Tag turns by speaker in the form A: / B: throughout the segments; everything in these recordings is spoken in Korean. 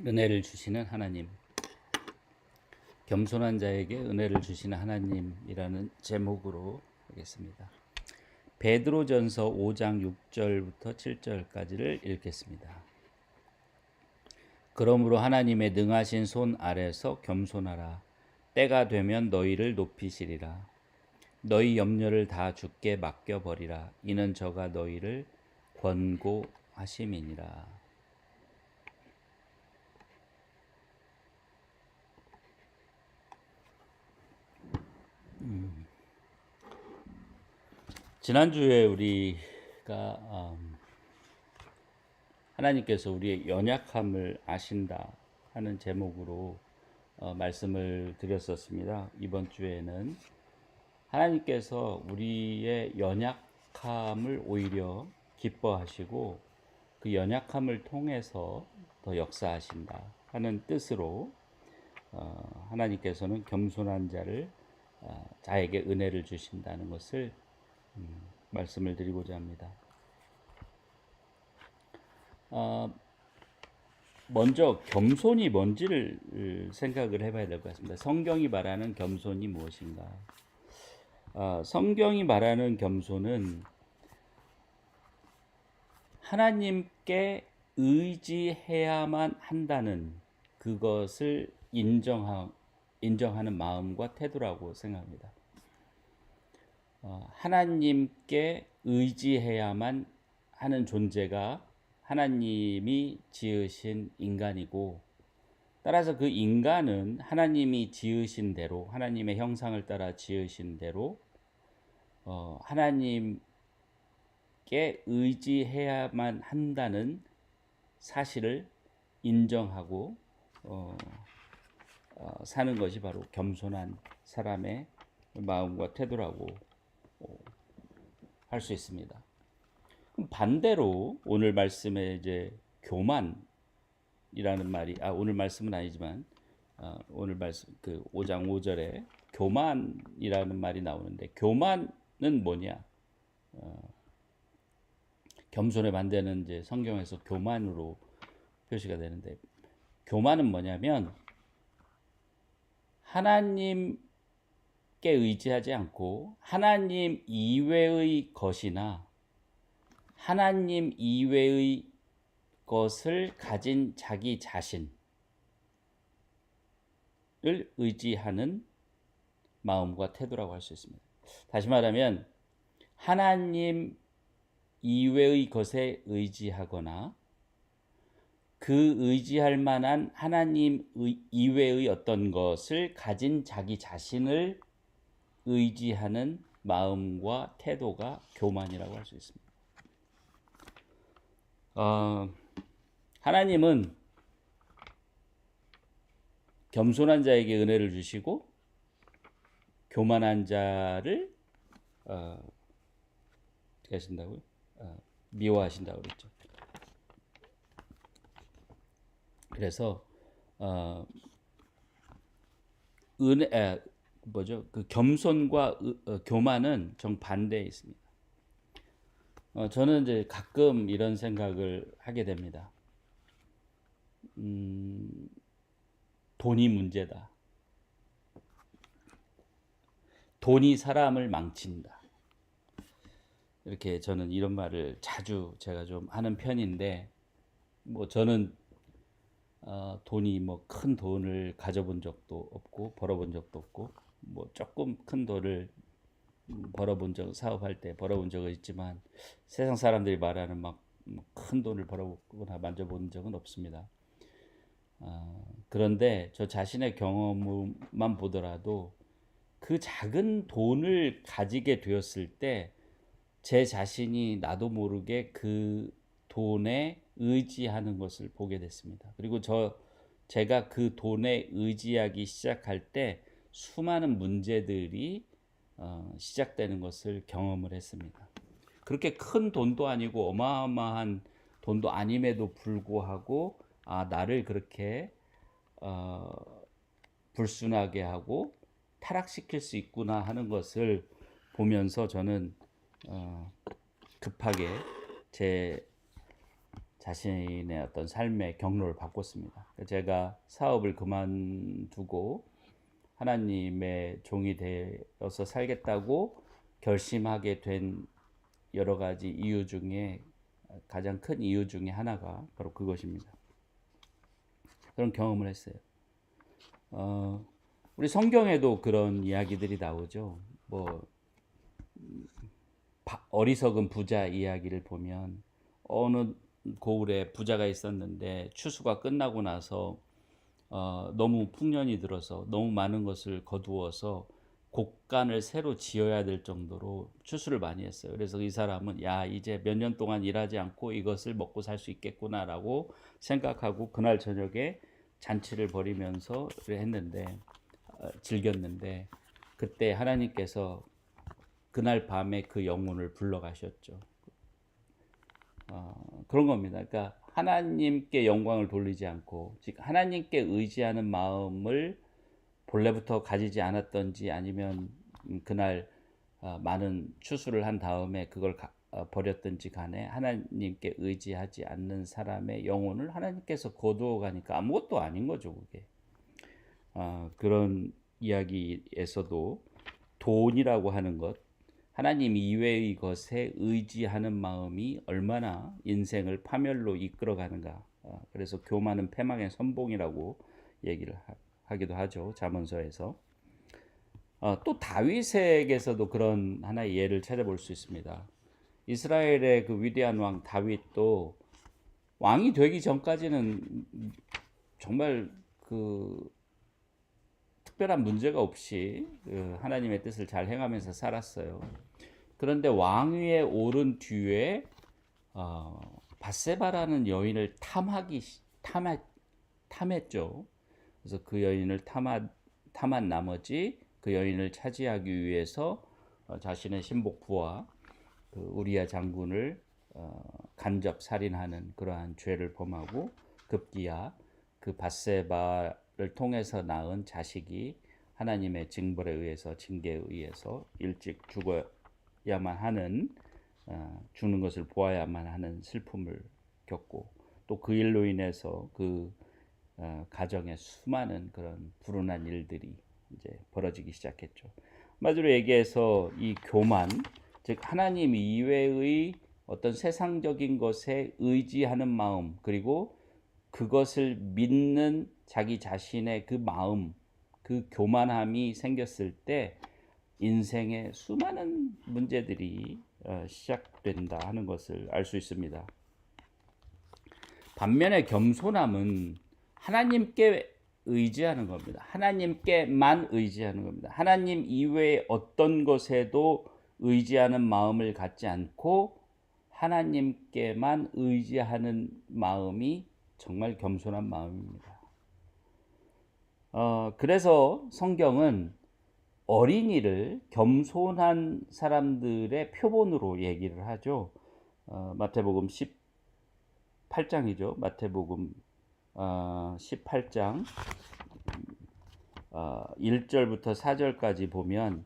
A: 은혜를 주시는 하나님, 겸손한 자에게 은혜를 주시는 하나님이라는 제목으로 하겠습니다. 베드로전서 5장 6절부터 7절까지를 읽겠습니다. 그러므로 하나님의 능하신 손 아래서 겸손하라. 때가 되면 너희를 높이시리라. 너희 염려를 다 주께 맡겨버리라. 이는 저가 너희를 권고하심이니라. 지난주에 우리가 하나님께서 우리의 연약함을 아신다 하는 제목으로 말씀을 드렸었습니다. 이번 주에는 하나님께서 우리의 연약함을 오히려 기뻐하시고 그 연약함을 통해서 더 역사하신다 하는 뜻으로 하나님께서는 겸손한 자에게 은혜를 주신다는 것을 말씀을 드리고자 합니다. 먼저 겸손이 뭔지를 생각을 해봐야 될 것 같습니다. 성경이 말하는 겸손이 무엇인가? 성경이 말하는 겸손은 하나님께 의지해야만 한다는 그것을 인정하는 마음과 태도라고 생각합니다. 하나님께 의지해야만 하는 존재가 하나님이 지으신 인간이고, 따라서 그 인간은 하나님이 지으신 대로, 하나님의 형상을 따라 지으신 대로 하나님께 의지해야만 한다는 사실을 인정하고 사는 것이 바로 겸손한 사람의 마음과 태도라고 할 수 있습니다. 반대로 오늘 말씀에 이제 교만이라는 말이 오늘 말씀은 아니지만 오늘 말씀 그 5장 5절에 교만이라는 말이 나오는데, 교만은 뭐냐? 겸손의 반대는 이제 성경에서 교만으로 표시가 되는데, 교만은 뭐냐면 하나님께 의지하지 않고 하나님 이외의 것이나 하나님 이외의 것을 가진 자기 자신을 의지하는 마음과 태도라고 할 수 있습니다. 다시 말하면 하나님 이외의 것에 의지하거나 그 의지할 만한 하나님 이외의 어떤 것을 가진 자기 자신을 의지하는 마음과 태도가 교만이라고 할 수 있습니다. 하나님은 겸손한 자에게 은혜를 주시고 교만한 자를 어떻게 하신다고요? 미워하신다고 그랬죠. 그래서 그 겸손과 교만은 정반대에 있습니다. 저는 이제 가끔 이런 생각을 하게 됩니다. 돈이 문제다. 돈이 사람을 망친다. 이렇게 저는 이런 말을 자주 제가 좀 하는 편인데, 뭐 저는 돈이 뭐 큰 돈을 가져본 적도 없고 벌어본 적도 없고, 뭐 조금 큰 돈을 사업할 때 벌어본 적은 있지만 세상 사람들이 말하는 막 큰 돈을 벌어보거나 만져본 적은 없습니다. 그런데 저 자신의 경험만 보더라도 그 작은 돈을 가지게 되었을 때 제 자신이 나도 모르게 그 돈에 의지하는 것을 보게 됐습니다. 그리고 제가 그 돈에 의지하기 시작할 때 수많은 문제들이 시작되는 것을 경험을 했습니다. 그렇게 큰 돈도 아니고 어마어마한 돈도 아님에도 불구하고 나를 그렇게 불순하게 하고 타락시킬 수 있구나 하는 것을 보면서 저는 급하게 제 자신의 어떤 삶의 경로를 바꿨습니다. 제가 사업을 그만두고 하나님의 종이 되어서 살겠다고 결심하게 된 여러 가지 이유 중에 가장 큰 이유 중에 하나가 바로 그것입니다. 그런 경험을 했어요. 우리 성경에도 그런 이야기들이 나오죠. 뭐 어리석은 부자 이야기를 보면 어느 고을에 부자가 있었는데 추수가 끝나고 나서 너무 풍년이 들어서 너무 많은 것을 거두어서 곡간을 새로 지어야 될 정도로 추수를 많이 했어요. 그래서 이 사람은 야 이제 몇 년 동안 일하지 않고 이것을 먹고 살 수 있겠구나라고 생각하고 그날 저녁에 잔치를 벌이면서 했는데 즐겼는데 그때 하나님께서 그날 밤에 그 영혼을 불러가셨죠. 그런 겁니다. 그러니까 하나님께 영광을 돌리지 않고 즉 하나님께 의지하는 마음을 본래부터 가지지 않았던지 아니면 그날 많은 추수를 한 다음에 그걸 버렸든지 간에 하나님께 의지하지 않는 사람의 영혼을 하나님께서 거두어 가니까 아무것도 아닌 거죠, 그게. 그런 이야기에서도 돈이라고 하는 것, 하나님 이외의 것에 의지하는 마음이 얼마나 인생을 파멸로 이끌어가는가. 그래서 교만은 패망의 선봉이라고 얘기를 하기도 하죠. 잠언서에서. 또 다윗에게서도 그런 하나의 예를 찾아볼 수 있습니다. 이스라엘의 그 위대한 왕 다윗도 왕이 되기 전까지는 정말 그 특별한 문제가 없이 하나님의 뜻을 잘 행하면서 살았어요. 그런데 왕위에 오른 뒤에 밧세바라는 여인을 탐했죠. 그래서 그 여인을 탐한 나머지 그 여인을 차지하기 위해서 자신의 신복 부하 그 우리야 장군을 간접 살인하는 그러한 죄를 범하고 급기야 그 밧세바를 통해서 낳은 자식이 하나님의 징벌에 의해서 징계에 의해서 일찍 죽어야만 하는 죽는 것을 보아야만 하는 슬픔을 겪고 또 그 일로 인해서 그 가정에 수많은 그런 불운한 일들이 이제 벌어지기 시작했죠. 한마디로 얘기해서 이 교만, 즉 하나님 이외의 어떤 세상적인 것에 의지하는 마음 그리고 그것을 믿는 자기 자신의 그 마음, 그 교만함이 생겼을 때 인생의 수많은 문제들이 시작된다 하는 것을 알 수 있습니다. 반면에 겸손함은 하나님께 의지하는 겁니다. 하나님께만 의지하는 겁니다. 하나님 이외의 어떤 것에도 의지하는 마음을 갖지 않고 하나님께만 의지하는 마음이 정말 겸손한 마음입니다. 그래서 성경은 어린이를 겸손한 사람들의 표본으로 얘기를 하죠. 마태복음 18장이죠. 마태복음 18장 1절부터 4절까지 보면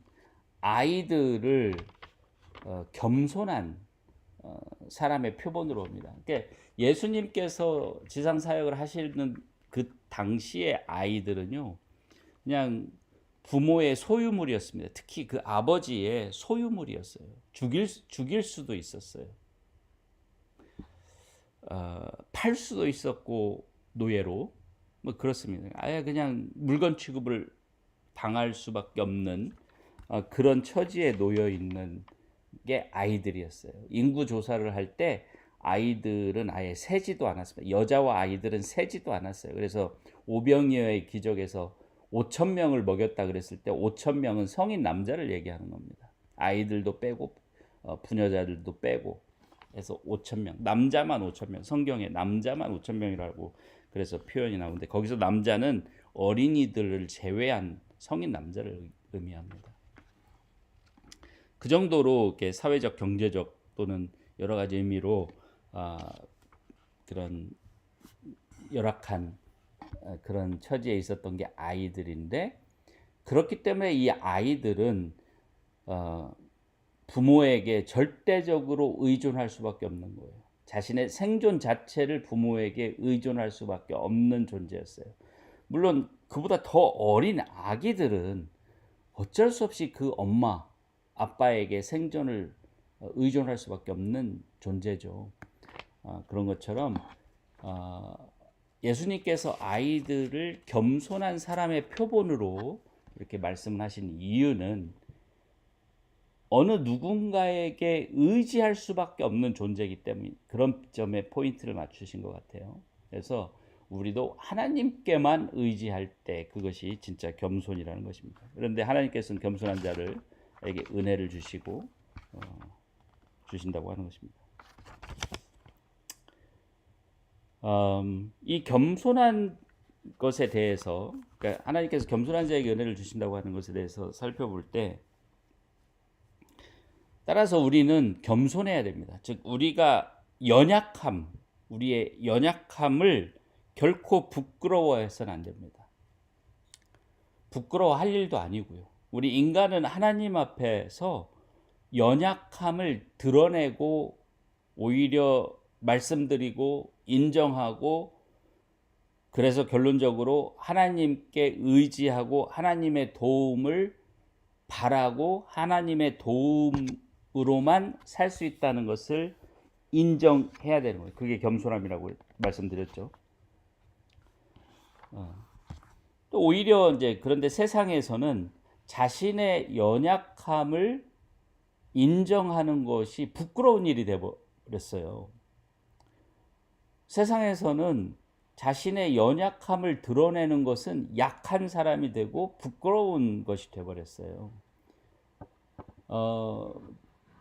A: 아이들을 겸손한 사람의 표본으로 옵니다. 그러니까 예수님께서 지상 사역을 하시는 그 당시의 아이들은요, 그냥 부모의 소유물이었습니다. 특히 그 아버지의 소유물이었어요. 죽일 수도 있었어요. 팔 수도 있었고 노예로 뭐 그렇습니다. 아예 그냥 물건 취급을 당할 수밖에 없는 그런 처지에 놓여 있는 게 아이들이었어요. 인구 조사를 할 때 아이들은 아예 세지도 않았습니다. 여자와 아이들은 세지도 않았어요. 그래서 오병이어의 기적에서 5천 명을 먹였다 그랬을 때 5천 명은 성인 남자를 얘기하는 겁니다. 아이들도 빼고 부녀자들도 빼고 해서 5천 명, 남자만 5천 명, 성경에 남자만 5천 명이라고 그래서 표현이 나오는데 거기서 남자는 어린이들을 제외한 성인 남자를 의미합니다. 그 정도로 이렇게 사회적, 경제적 또는 여러 가지 의미로 그런 열악한 그런 처지에 있었던 게 아이들인데 그렇기 때문에 이 아이들은 부모에게 절대적으로 의존할 수밖에 없는 거예요. 자신의 생존 자체를 부모에게 의존할 수밖에 없는 존재였어요. 물론 그보다 더 어린 아기들은 어쩔 수 없이 그 엄마, 아빠에게 생존을 의존할 수밖에 없는 존재죠. 그런 것처럼 예수님께서 아이들을 겸손한 사람의 표본으로 이렇게 말씀하신 이유는 어느 누군가에게 의지할 수밖에 없는 존재이기 때문에 그런 점에 포인트를 맞추신 것 같아요. 그래서 우리도 하나님께만 의지할 때 그것이 진짜 겸손이라는 것입니다. 그런데 하나님께서는 겸손한 자를에게 은혜를 주시고 주신다고 하는 것입니다. 이 겸손한 것에 대해서, 그러니까 하나님께서 겸손한 자에게 은혜를 주신다고 하는 것에 대해서 살펴볼 때, 따라서 우리는 겸손해야 됩니다. 즉 우리가 우리의 연약함을 결코 부끄러워해서는 안 됩니다. 부끄러워할 일도 아니고요. 우리 인간은 하나님 앞에서 연약함을 드러내고 오히려 말씀드리고 인정하고, 그래서 결론적으로 하나님께 의지하고 하나님의 도움을 바라고 하나님의 도움으로만 살 수 있다는 것을 인정해야 되는 거예요. 그게 겸손함이라고 말씀드렸죠. 또 오히려 이제 그런데 세상에서는 자신의 연약함을 인정하는 것이 부끄러운 일이 되어버렸어요. 세상에서는 자신의 연약함을 드러내는 것은 약한 사람이 되고 부끄러운 것이 되어버렸어요.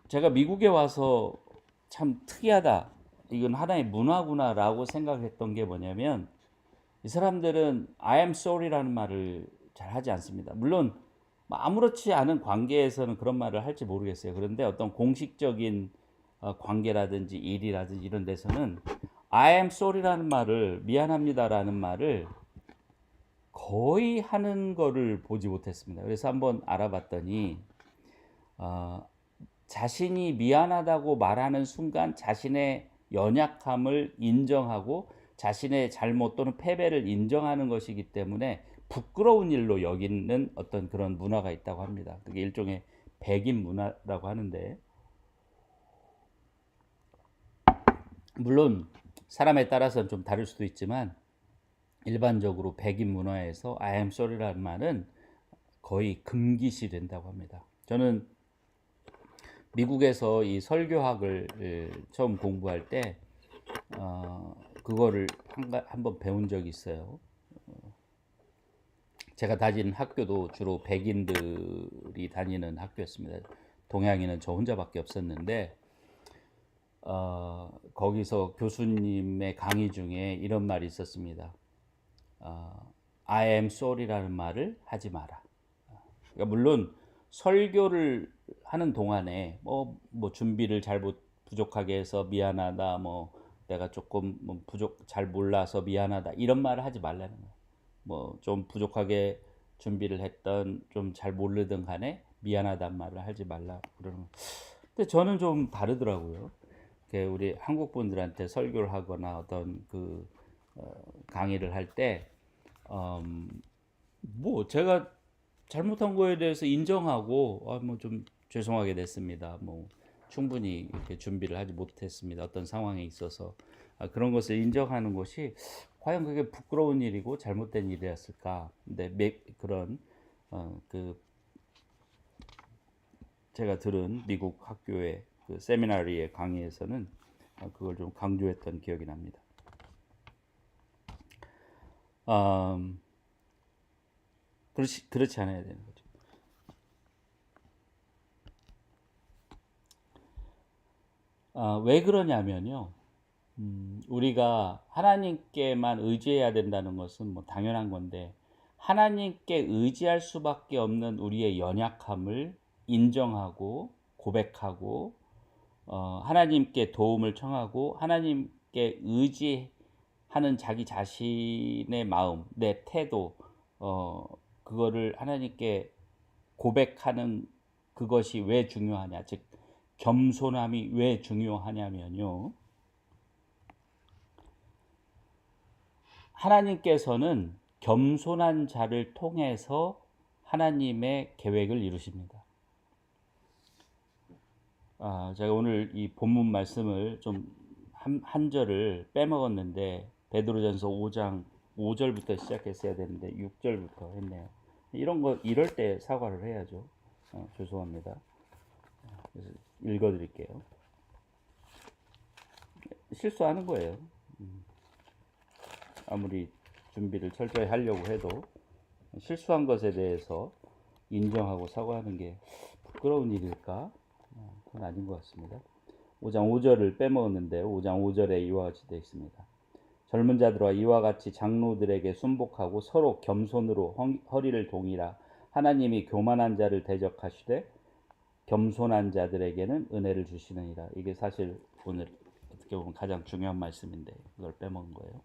A: 제가 미국에 와서 참 특이하다, 이건 하나의 문화구나라고 생각했던 게 뭐냐면, 이 사람들은 I am sorry라는 말을 잘 하지 않습니다. 물론 아무렇지 않은 관계에서는 그런 말을 할지 모르겠어요. 그런데 어떤 공식적인 관계라든지 일이라든지 이런 데서는 I am sorry라는 말을, 미안합니다라는 말을 거의 하는 거를 보지 못했습니다. 그래서 한번 알아봤더니 자신이 미안하다고 말하는 순간 자신의 연약함을 인정하고 자신의 잘못 또는 패배를 인정하는 것이기 때문에 부끄러운 일로 여기는 어떤 그런 문화가 있다고 합니다. 그게 일종의 백인 문화라고 하는데, 물론 사람에 따라서는 좀 다를 수도 있지만 일반적으로 백인 문화에서 I am sorry라는 말은 거의 금기시 된다고 합니다. 저는 미국에서 이 설교학을 처음 공부할 때 그거를 한번 배운 적이 있어요. 제가 다니는 학교도 주로 백인들이 다니는 학교였습니다. 동양인은 저 혼자밖에 없었는데 거기서 교수님의 강의 중에 이런 말이 있었습니다. I am sorry라는 말을 하지 마라. 그러니까 물론 설교를 하는 동안에 뭐 준비를 부족하게 해서 미안하다, 내가 조금 잘 몰라서 미안하다, 이런 말을 하지 말라는 거예요. 좀 부족하게 준비를 했던, 좀 잘 모르던 간에 미안하단 말을 하지 말라 그러는 거예요. 근데 저는 좀 다르더라고요. 우리 한국 분들한테 설교를 하거나 어떤 강의를 할 때, 제가 잘못한 거에 대해서 인정하고, 좀 죄송하게 됐습니다. 충분히 이렇게 준비를 하지 못했습니다. 어떤 상황에 있어서. 그런 것을 인정하는 것이 과연 그게 부끄러운 일이고 잘못된 일이었을까? 근데 그런 제가 들은 미국 학교의 세미나리의 강의에서는 그걸 좀 강조했던 기억이 납니다. 그렇지 않아야 되는 거죠. 왜 그러냐면요. 우리가 하나님께만 의지해야 된다는 것은 당연한 건데, 하나님께 의지할 수밖에 없는 우리의 연약함을 인정하고 고백하고 하나님께 도움을 청하고 하나님께 의지하는 자기 자신의 마음, 내 태도, 그거를 하나님께 고백하는 그것이 왜 중요하냐, 즉 겸손함이 왜 중요하냐면요, 하나님께서는 겸손한 자를 통해서 하나님의 계획을 이루십니다. 제가 오늘 이 본문 말씀을 좀 한 절을 빼먹었는데 베드로전서 5장 5절부터 시작했어야 되는데 6절부터 했네요. 이럴 때 사과를 해야죠. 죄송합니다. 그래서 읽어드릴게요. 실수하는 거예요. 아무리 준비를 철저히 하려고 해도 실수한 것에 대해서 인정하고 사과하는 게 부끄러운 일일까? 그건 아닌 것 같습니다. 5장 5절을 빼먹었는데 5장 5절에 이와 같이 되어 있습니다. 젊은 자들과 이와 같이 장로들에게 순복하고 서로 겸손으로 허리를 동이라. 하나님이 교만한 자를 대적하시되 겸손한 자들에게는 은혜를 주시느니라. 이게 사실 오늘 어떻게 보면 가장 중요한 말씀인데 그걸 빼먹은 거예요.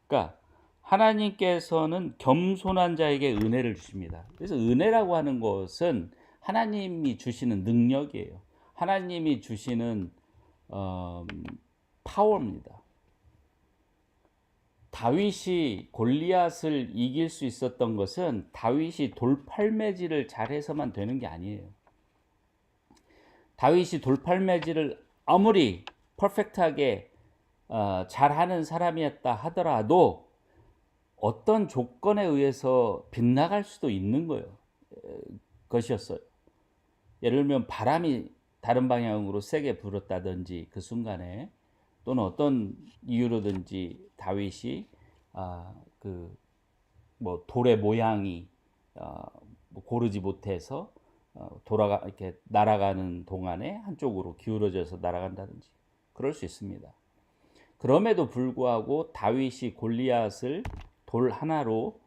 A: 그러니까 하나님께서는 겸손한 자에게 은혜를 주십니다. 그래서 은혜라고 하는 것은 하나님이 주시는 능력이에요. 하나님이 주시는 파워입니다. 다윗이 골리앗을 이길 수 있었던 것은 다윗이 돌팔매질을 잘해서만 되는 게 아니에요. 다윗이 돌팔매질을 아무리 퍼펙트하게 잘하는 사람이었다 하더라도 어떤 조건에 의해서 빗나갈 수도 있는 것이었어요. 예를 들면 바람이 다른 방향으로 세게 불었다든지 그 순간에 또는 어떤 이유로든지 다윗이 돌의 모양이 고르지 못해서 이렇게 날아가는 동안에 한쪽으로 기울어져서 날아간다든지 그럴 수 있습니다. 그럼에도 불구하고 다윗이 골리앗을 돌 하나로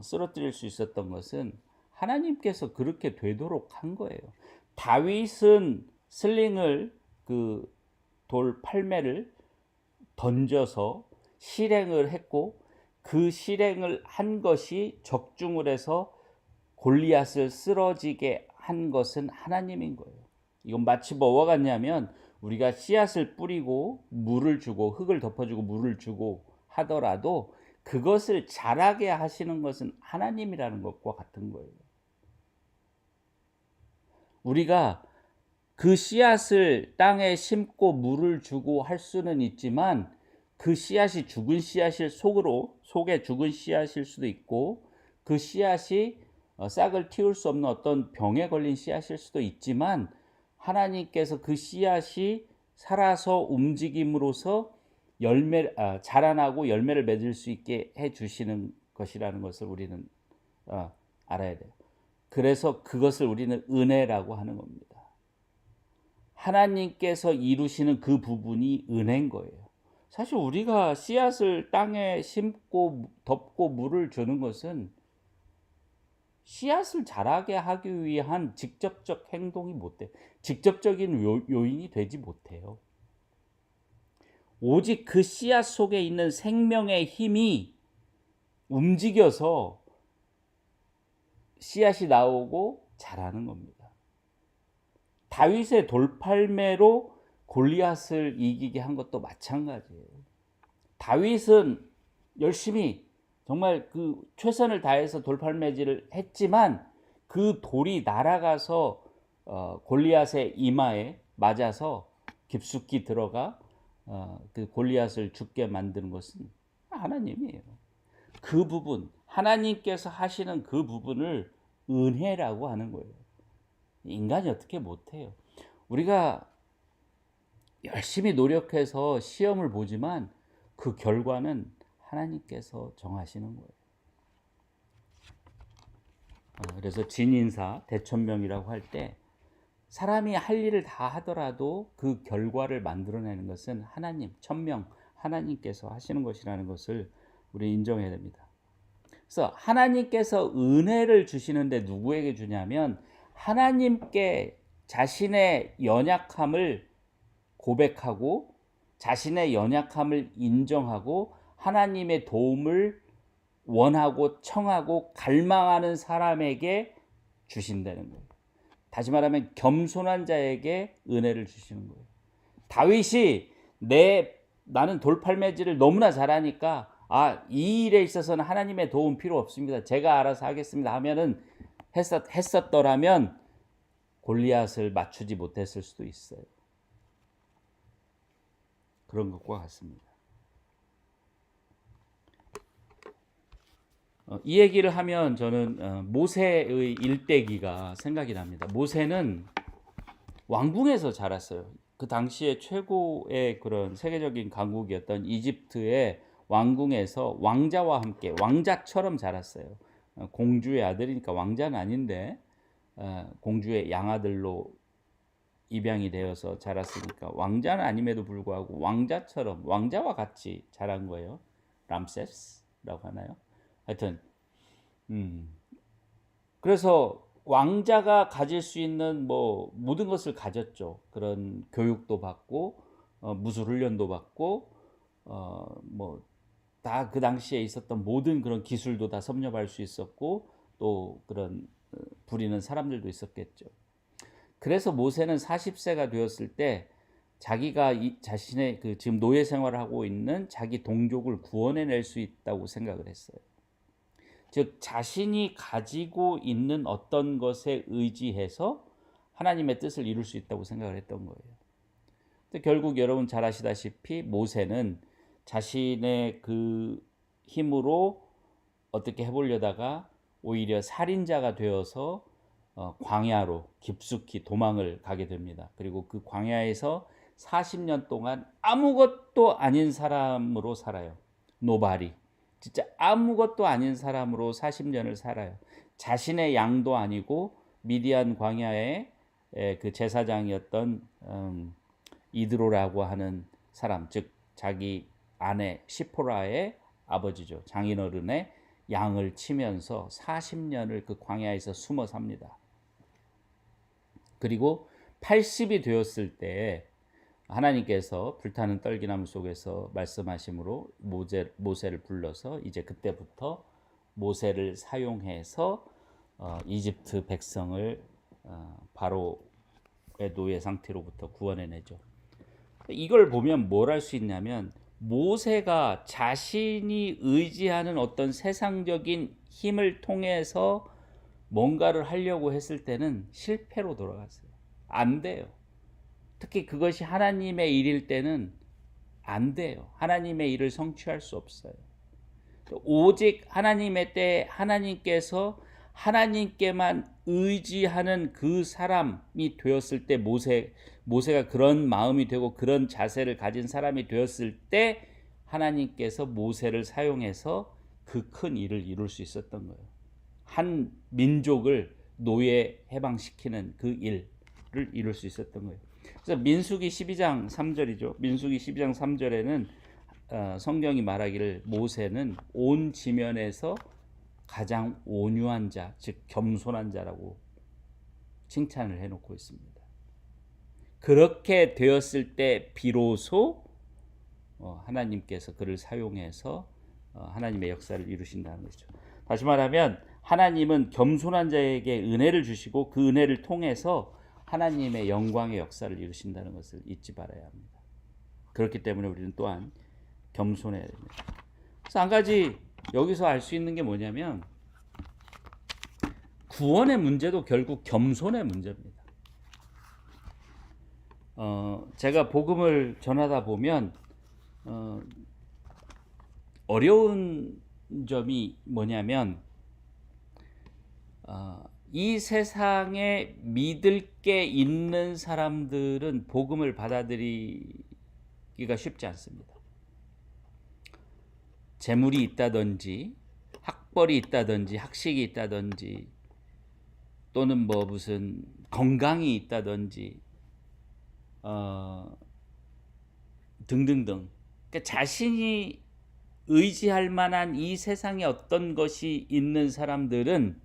A: 쓰러뜨릴 수 있었던 것은 하나님께서 그렇게 되도록 한 거예요. 다윗은 슬링을 돌 팔매를 던져서 실행을 했고 그 실행을 한 것이 적중을 해서 골리앗을 쓰러지게 한 것은 하나님인 거예요. 이건 마치 뭐와 같냐면 우리가 씨앗을 뿌리고 물을 주고 흙을 덮어주고 물을 주고 하더라도 그것을 자라게 하시는 것은 하나님이라는 것과 같은 거예요. 우리가 그 씨앗을 땅에 심고 물을 주고 할 수는 있지만 그 씨앗이 죽은 씨앗일 속에 죽은 씨앗일 수도 있고 그 씨앗이 싹을 틔울 수 없는 어떤 병에 걸린 씨앗일 수도 있지만 하나님께서 그 씨앗이 살아서 움직임으로써 자라나고 열매를 맺을 수 있게 해주시는 것이라는 것을 우리는 알아야 돼요. 그래서 그것을 우리는 은혜라고 하는 겁니다. 하나님께서 이루시는 그 부분이 은혜인 거예요. 사실 우리가 씨앗을 땅에 심고 덮고 물을 주는 것은 씨앗을 자라게 하기 위한 직접적 행동이 못 돼. 직접적인 요인이 되지 못해요. 오직 그 씨앗 속에 있는 생명의 힘이 움직여서 씨앗이 나오고 자라는 겁니다. 다윗의 돌팔매로 골리앗을 이기게 한 것도 마찬가지예요. 다윗은 열심히 정말 최선을 다해서 돌팔매질을 했지만 그 돌이 날아가서 골리앗의 이마에 맞아서 깊숙이 들어가 그 골리앗을 죽게 만드는 것은 하나님이에요. 그 부분, 하나님께서 하시는 그 부분을 은혜라고 하는 거예요. 인간이 어떻게 못해요. 우리가 열심히 노력해서 시험을 보지만 그 결과는 하나님께서 정하시는 거예요. 그래서 진인사, 대천명이라고 할 때 사람이 할 일을 다 하더라도 그 결과를 만들어내는 것은 하나님, 천명, 하나님께서 하시는 것이라는 것을 우리 인정해야 됩니다. 그래서 하나님께서 은혜를 주시는데 누구에게 주냐면 하나님께 자신의 연약함을 고백하고 자신의 연약함을 인정하고 하나님의 도움을 원하고 청하고 갈망하는 사람에게 주신다는 거예요. 다시 말하면 겸손한 자에게 은혜를 주시는 거예요. 다윗이 나는 돌팔매질을 너무나 잘하니까 아, 이 일에 있어서는 하나님의 도움 필요 없습니다. 제가 알아서 하겠습니다 하면은 했었더라면 골리앗을 맞추지 못했을 수도 있어요. 그런 것과 같습니다. 이 얘기를 하면 저는 모세의 일대기가 생각이 납니다. 모세는 왕궁에서 자랐어요. 그 당시에 최고의 그런 세계적인 강국이었던 이집트의 왕궁에서 왕자와 함께 왕자처럼 자랐어요. 공주의 아들이니까 왕자는 아닌데 공주의 양아들로 입양이 되어서 자랐으니까 왕자는 아님에도 불구하고 왕자처럼 왕자와 같이 자란 거예요. 람세스라고 하나요? 하여튼 그래서 왕자가 가질 수 있는 뭐 모든 것을 가졌죠. 그런 교육도 받고 무술 훈련도 받고 뭐 다 그 당시에 있었던 모든 그런 기술도 다 섭렵할 수 있었고 또 그런 부리는 사람들도 있었겠죠. 그래서 모세는 40세가 되었을 때 자기가 자신의 그 지금 노예 생활을 하고 있는 자기 동족을 구원해낼 수 있다고 생각을 했어요. 즉 자신이 가지고 있는 어떤 것에 의지해서 하나님의 뜻을 이룰 수 있다고 생각을 했던 거예요. 근데 결국 여러분 잘 아시다시피 모세는 자신의 그 힘으로 어떻게 해보려다가 오히려 살인자가 되어서 광야로 깊숙이 도망을 가게 됩니다. 그리고 그 광야에서 40년 동안 아무것도 아닌 사람으로 살아요. 노바리. 진짜 아무것도 아닌 사람으로 40년을 살아요. 자신의 양도 아니고 미디안 광야의 그 제사장이었던 이드로라고 하는 사람, 즉 자기 아내 시포라의 아버지죠. 장인어른의 양을 치면서 40년을 그 광야에서 숨어 삽니다. 그리고 80이 되었을 때 하나님께서 불타는 떨기나무 속에서 말씀하심으로 모세를 불러서 이제 그때부터 모세를 사용해서 이집트 백성을 바로의 노예 상태로부터 구원해내죠. 이걸 보면 뭘 할 수 있냐면 모세가 자신이 의지하는 어떤 세상적인 힘을 통해서 뭔가를 하려고 했을 때는 실패로 돌아갔어요. 안 돼요. 특히 그것이 하나님의 일일 때는 안 돼요. 하나님의 일을 성취할 수 없어요. 오직 하나님의 때에 하나님께서 하나님께만 의지하는 그 사람이 되었을 때 모세가 그런 마음이 되고 그런 자세를 가진 사람이 되었을 때 하나님께서 모세를 사용해서 그 큰 일을 이룰 수 있었던 거예요. 한 민족을 노예 해방시키는 그 일을 이룰 수 있었던 거예요. 그래서 민수기 12장 3절이죠. 민수기 12장 3절에는 성경이 말하기를 모세는 온 지면에서 가장 온유한 자, 즉 겸손한 자라고 칭찬을 해놓고 있습니다. 그렇게 되었을 때 비로소 하나님께서 그를 사용해서 하나님의 역사를 이루신다는 것이죠. 다시 말하면 하나님은 겸손한 자에게 은혜를 주시고 그 은혜를 통해서 하나님의 영광의 역사를 이루신다는 것을 잊지 말아야 합니다. 그렇기 때문에 우리는 또한 겸손해야 됩니다. 그래서 한 가지 여기서 알 수 있는 게 뭐냐면 구원의 문제도 결국 겸손의 문제입니다. 제가 복음을 전하다 보면 어려운 점이 뭐냐면 이 세상에 믿을 게 있는 사람들은 복음을 받아들이기가 쉽지 않습니다. 재물이 있다든지 학벌이 있다든지 학식이 있다든지 또는 뭐 무슨 건강이 있다든지 등등등. 그러니까 자신이 의지할 만한 이 세상에 어떤 것이 있는 사람들은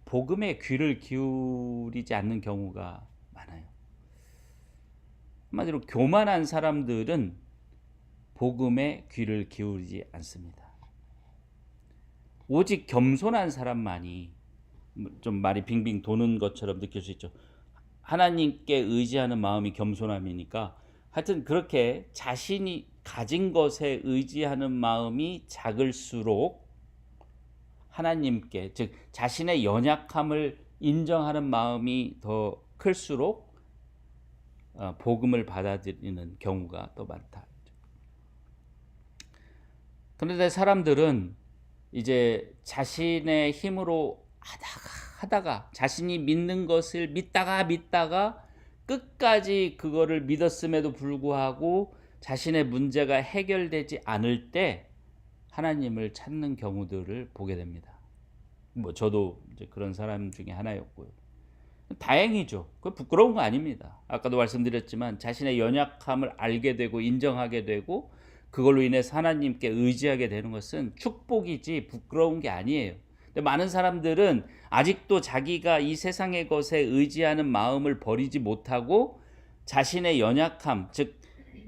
A: 복음에 귀를 기울이지 않는 경우가 많아요. 한마디로 교만한 사람들은 복음에 귀를 기울이지 않습니다. 오직 겸손한 사람만이, 좀 말이 빙빙 도는 것처럼 느낄 수 있죠. 하나님께 의지하는 마음이 겸손함이니까 하여튼 그렇게 자신이 가진 것에 의지하는 마음이 작을수록 하나님께, 즉 자신의 연약함을 인정하는 마음이 더 클수록 복음을 받아들이는 경우가 더 많다. 그런데 사람들은 이제 자신의 힘으로 하다가 자신이 믿는 것을 믿다가 끝까지 그거를 믿었음에도 불구하고 자신의 문제가 해결되지 않을 때 하나님을 찾는 경우들을 보게 됩니다. 저도 이제 그런 사람 중에 하나였고요. 다행이죠. 그 부끄러운 거 아닙니다. 아까도 말씀드렸지만 자신의 연약함을 알게 되고 인정하게 되고 그걸로 인해서 하나님께 의지하게 되는 것은 축복이지 부끄러운 게 아니에요. 근데 많은 사람들은 아직도 자기가 이 세상의 것에 의지하는 마음을 버리지 못하고 자신의 연약함, 즉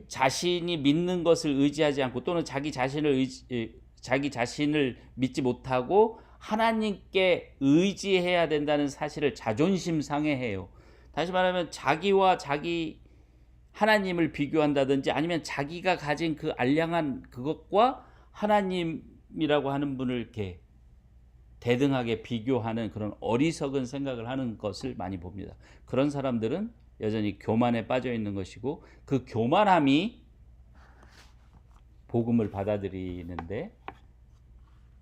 A: 자신이 믿는 것을 의지하지 않고 또는 자기 자신을 믿지 못하고 하나님께 의지해야 된다는 사실을 자존심 상해해요. 다시 말하면 자기와 자기 하나님을 비교한다든지 아니면 자기가 가진 그 알량한 그것과 하나님이라고 하는 분을 이렇게 대등하게 비교하는 그런 어리석은 생각을 하는 것을 많이 봅니다. 그런 사람들은 여전히 교만에 빠져 있는 것이고 그 교만함이 복음을 받아들이는데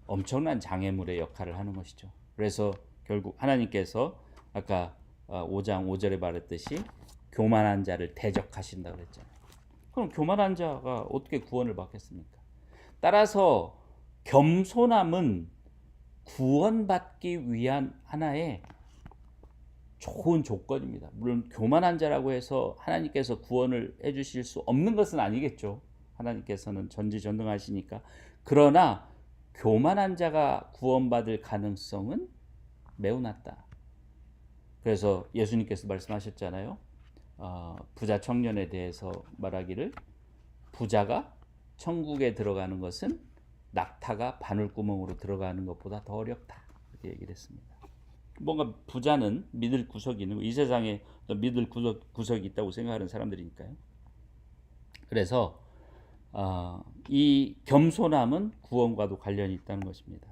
A: 엄청난 장애물의 역할을 하는 것이죠. 그래서 결국 하나님께서 아까 5장 5절에 말했듯이 교만한 자를 대적하신다 그랬잖아요. 그럼 교만한 자가 어떻게 구원을 받겠습니까? 따라서 겸손함은 구원받기 위한 하나의 좋은 조건입니다. 물론 교만한 자라고 해서 하나님께서 구원을 해주실 수 없는 것은 아니겠죠. 하나님께서는 전지전능하시니까. 그러나 교만한 자가 구원받을 가능성은 매우 낮다. 그래서 예수님께서 말씀하셨잖아요. 부자 청년에 대해서 말하기를 부자가 천국에 들어가는 것은 낙타가 바늘구멍으로 들어가는 것보다 더 어렵다. 이렇게 얘기를 했습니다. 뭔가 부자는 믿을 구석이 있는 거, 이 세상에 믿을 구석이 있다고 생각하는 사람들이니까요. 그래서 이 겸손함은 구원과도 관련이 있다는 것입니다.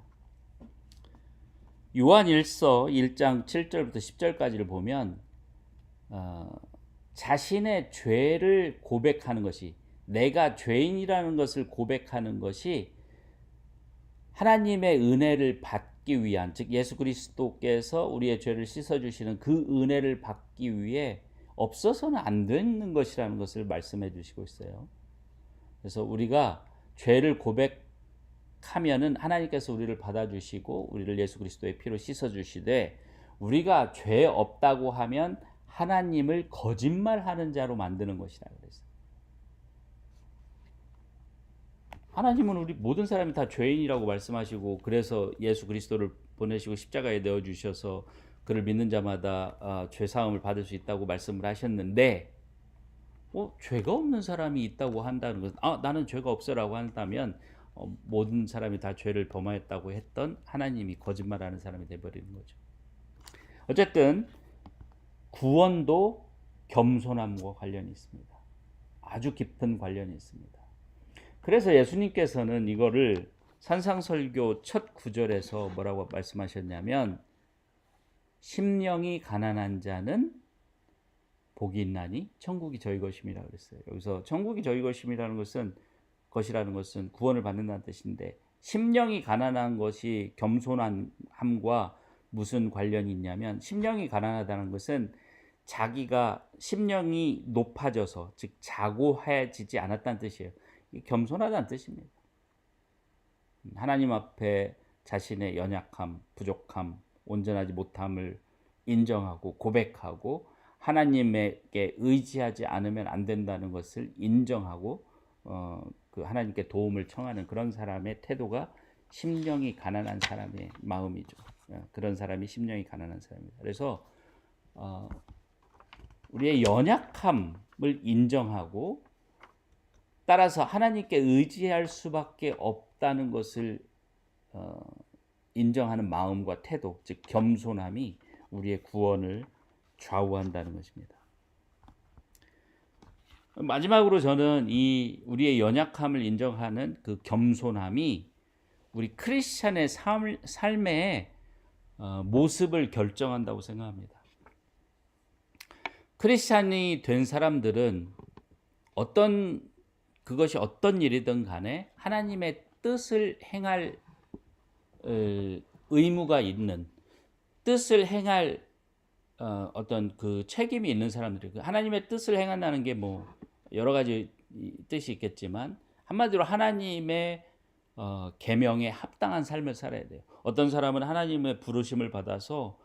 A: 요한 1서 1장 7절부터 10절까지를 보면 자신의 죄를 고백하는 것이, 내가 죄인이라는 것을 고백하는 것이 하나님의 은혜를 받기 위한, 즉 예수 그리스도께서 우리의 죄를 씻어주시는 그 은혜를 받기 위해 없어서는 안 되는 것이라는 것을 말씀해 주시고 있어요. 그래서 우리가 죄를 고백하면은 하나님께서 우리를 받아주시고 우리를 예수 그리스도의 피로 씻어주시되, 우리가 죄 없다고 하면 하나님을 거짓말하는 자로 만드는 것이라 그랬어요. 하나님은 우리 모든 사람이 다 죄인이라고 말씀하시고 그래서 예수 그리스도를 보내시고 십자가에 내어주셔서 그를 믿는 자마다 죄 사함을 받을 수 있다고 말씀을 하셨는데 죄가 없는 사람이 있다고 한다는 것은 나는 죄가 없어라고 한다면 모든 사람이 다 죄를 범하였다고 했던 하나님이 거짓말하는 사람이 되어버리는 거죠. 어쨌든 구원도 겸손함과 관련이 있습니다. 아주 깊은 관련이 있습니다. 그래서 예수님께서는 이거를 산상설교 첫 구절에서 뭐라고 말씀하셨냐면, 심령이 가난한 자는 복이 있나니 천국이 저희 것임이라 그랬어요. 여기서 천국이 저희 것이라는 것은 구원을 받는다는 뜻인데, 심령이 가난한 것이 겸손함과 무슨 관련이 있냐면, 심령이 가난하다는 것은 자기가 심령이 높아져서, 즉 자고해지지 않았다는 뜻이에요. 겸손하다는 뜻입니다. 하나님 앞에 자신의 연약함, 부족함, 온전하지 못함을 인정하고 고백하고 하나님에게 의지하지 않으면 안 된다는 것을 인정하고 그 하나님께 도움을 청하는 그런 사람의 태도가 심령이 가난한 사람의 마음이죠. 그런 사람이 심령이 가난한 사람입니다. 그래서 우리의 연약함을 인정하고 따라서 하나님께 의지할 수밖에 없다는 것을 인정하는 마음과 태도, 즉 겸손함이 우리의 구원을 좌우한다는 것입니다. 마지막으로 저는 이 우리의 연약함을 인정하는 그 겸손함이 우리 크리스찬의 삶의 모습을 결정한다고 생각합니다. 크리스찬이 된 사람들은 그것이 어떤 일이든 간에 하나님의 뜻을 행할 의무가 있는, 뜻을 행할 어떤 그 책임이 있는 사람들이, 하나님의 뜻을 행한다는 게 뭐 여러 가지 뜻이 있겠지만 한마디로 하나님의 계명에 합당한 삶을 살아야 돼요. 어떤 사람은 하나님의 부르심을 받아서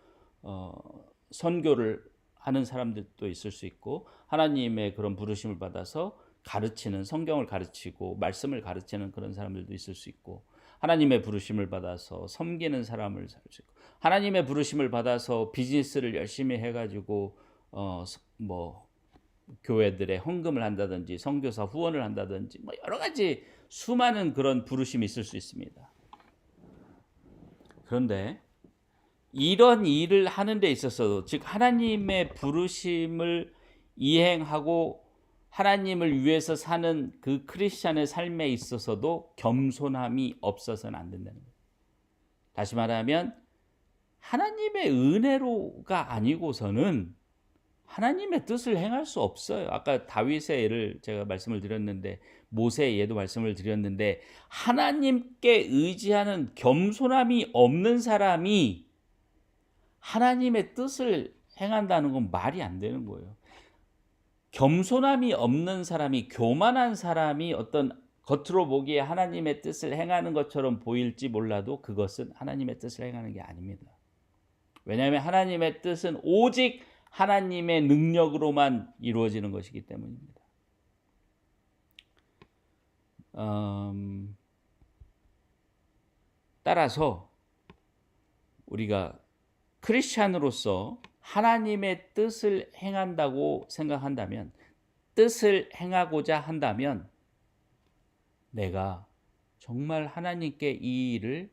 A: 선교를 하는 사람들도 있을 수 있고, 하나님의 그런 부르심을 받아서 가르치는, 성경을 가르치고 말씀을 가르치는 그런 사람들도 있을 수 있고, 하나님의 부르심을 받아서 섬기는 사람을 살 수 있고, 하나님의 부르심을 받아서 비즈니스를 열심히 해가지고 뭐 교회들의 헌금을 한다든지 선교사 후원을 한다든지 뭐 여러 가지 수많은 그런 부르심이 있을 수 있습니다. 그런데 이런 일을 하는 데 있어서도, 즉 하나님의 부르심을 이행하고 하나님을 위해서 사는 그 크리스찬의 삶에 있어서도 겸손함이 없어서는 안 된다는 거예요. 다시 말하면 하나님의 은혜로가 아니고서는 하나님의 뜻을 행할 수 없어요. 아까 다윗의 예를 제가 말씀을 드렸는데, 모세의 예도 말씀을 드렸는데, 하나님께 의지하는 겸손함이 없는 사람이 하나님의 뜻을 행한다는 건 말이 안 되는 거예요. 겸손함이 없는 사람이, 교만한 사람이 어떤 겉으로 보기에 하나님의 뜻을 행하는 것처럼 보일지 몰라도 그것은 하나님의 뜻을 행하는 게 아닙니다. 왜냐하면 하나님의 뜻은 오직 하나님의 능력으로만 이루어지는 것이기 때문입니다. 따라서 우리가 크리스찬으로서 하나님의 뜻을 행한다고 생각한다면, 뜻을 행하고자 한다면 내가 정말 하나님께 이 일을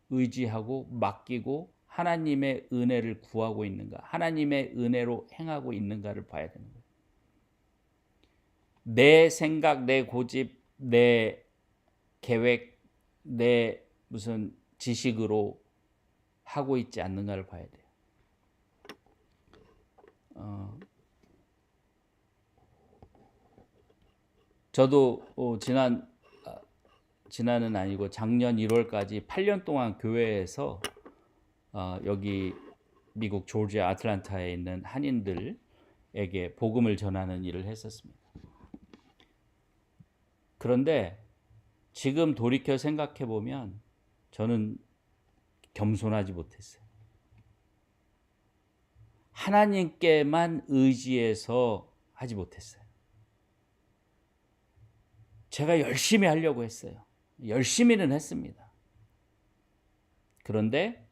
A: 의지하고 맡기고 하나님의 은혜를 구하고 있는가, 하나님의 은혜로 행하고 있는가를 봐야 되는 거예요. 내 생각, 내 고집, 내 계획, 내 무슨 지식으로 하고 있지 않는가를 봐야 돼요. 저도 지난은 아니고 작년 1월까지 8년 동안 교회에서 여기 미국 조지아 아틀란타에 있는 한인들에게 복음을 전하는 일을 했었습니다. 그런데 지금 돌이켜 생각해 보면 저는 겸손하지 못했어요. 하나님께만 의지해서 하지 못했어요. 제가 열심히 하려고 했어요. 열심히는 했습니다. 그런데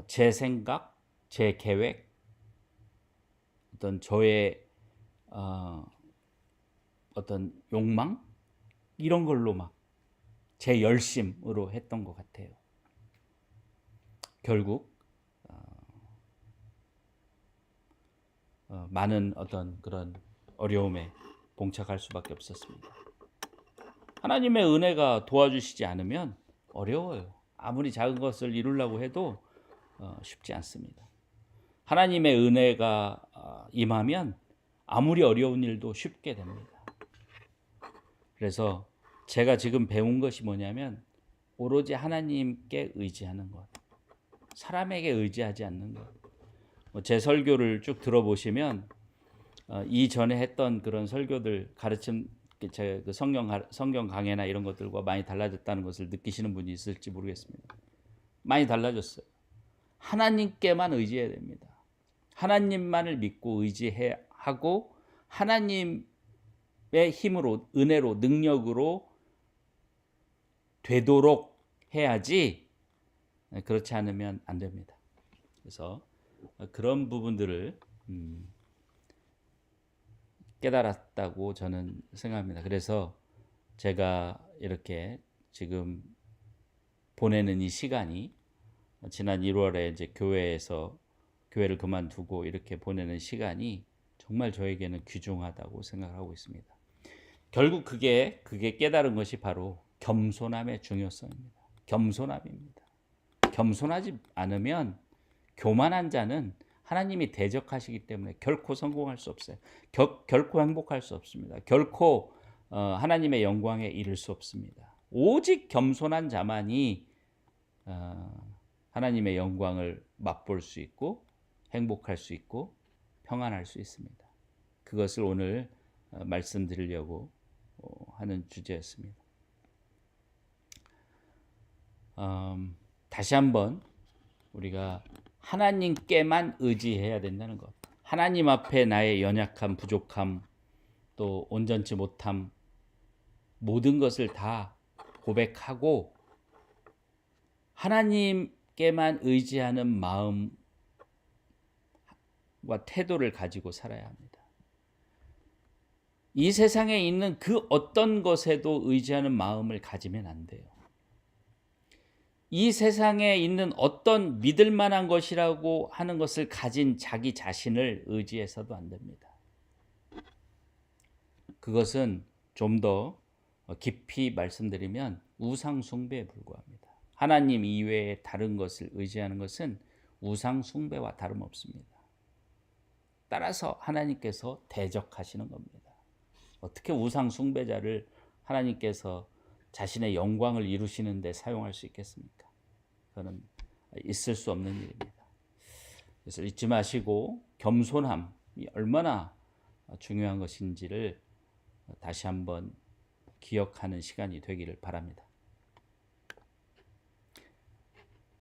A: 제 생각, 제 계획, 어떤 저의 어떤 욕망, 이런 걸로 막 제 열심으로 했던 것 같아요. 결국 많은 어떤 그런 어려움에 봉착할 수밖에 없었습니다. 하나님의 은혜가 도와주시지 않으면 어려워요. 아무리 작은 것을 이루려고 해도 쉽지 않습니다. 하나님의 은혜가 임하면 아무리 어려운 일도 쉽게 됩니다. 그래서 제가 지금 배운 것이 뭐냐면 오로지 하나님께 의지하는 것, 사람에게 의지하지 않는 것. 제 설교를 쭉 들어보시면 이전에 했던 그런 설교들, 가르침, 제 그 성경 강해나 이런 것들과 많이 달라졌다는 것을 느끼시는 분이 있을지 모르겠습니다. 많이 달라졌어요. 하나님께만 의지해야 됩니다. 하나님만을 믿고 의지해야 하고, 하나님의 힘으로, 은혜로, 능력으로 되도록 해야지, 그렇지 않으면 안 됩니다. 그래서 그런 부분들을 깨달았다고 저는 생각합니다. 그래서 제가 이렇게 지금 보내는 이 시간이, 지난 1월에 이제 교회를 그만두고 이렇게 보내는 시간이 정말 저에게는 귀중하다고 생각하고 있습니다. 결국 그게 깨달은 것이 바로 겸손함의 중요성입니다. 겸손함입니다. 겸손하지 않으면 교만한 자는 하나님이 대적하시기 때문에 결코 성공할 수 없어요. 결코 행복할 수 없습니다. 결코 하나님의 영광에 이를 수 없습니다. 오직 겸손한 자만이 하나님의 영광을 맛볼 수 있고 행복할 수 있고 평안할 수 있습니다. 그것을 오늘 말씀드리려고 하는 주제였습니다. 다시 한번 우리가 하나님께만 의지해야 된다는 것. 하나님 앞에 나의 연약함, 부족함, 또 온전치 못함, 모든 것을 다 고백하고 하나님께만 의지하는 마음과 태도를 가지고 살아야 합니다. 이 세상에 있는 그 어떤 것에도 의지하는 마음을 가지면 안 돼요. 이 세상에 있는 어떤 믿을 만한 것이라고 하는 것을 가진 자기 자신을 의지해서도 안 됩니다. 그것은 좀 더 깊이 말씀드리면 우상 숭배에 불과합니다. 하나님 이외에 다른 것을 의지하는 것은 우상 숭배와 다름없습니다. 따라서 하나님께서 대적하시는 겁니다. 어떻게 우상 숭배자를 하나님께서 자신의 영광을 이루시는 데 사용할 수 있겠습니까? 그거는 있을 수 없는 일입니다. 그래서 잊지 마시고 겸손함이 얼마나 중요한 것인지를 다시 한번 기억하는 시간이 되기를 바랍니다.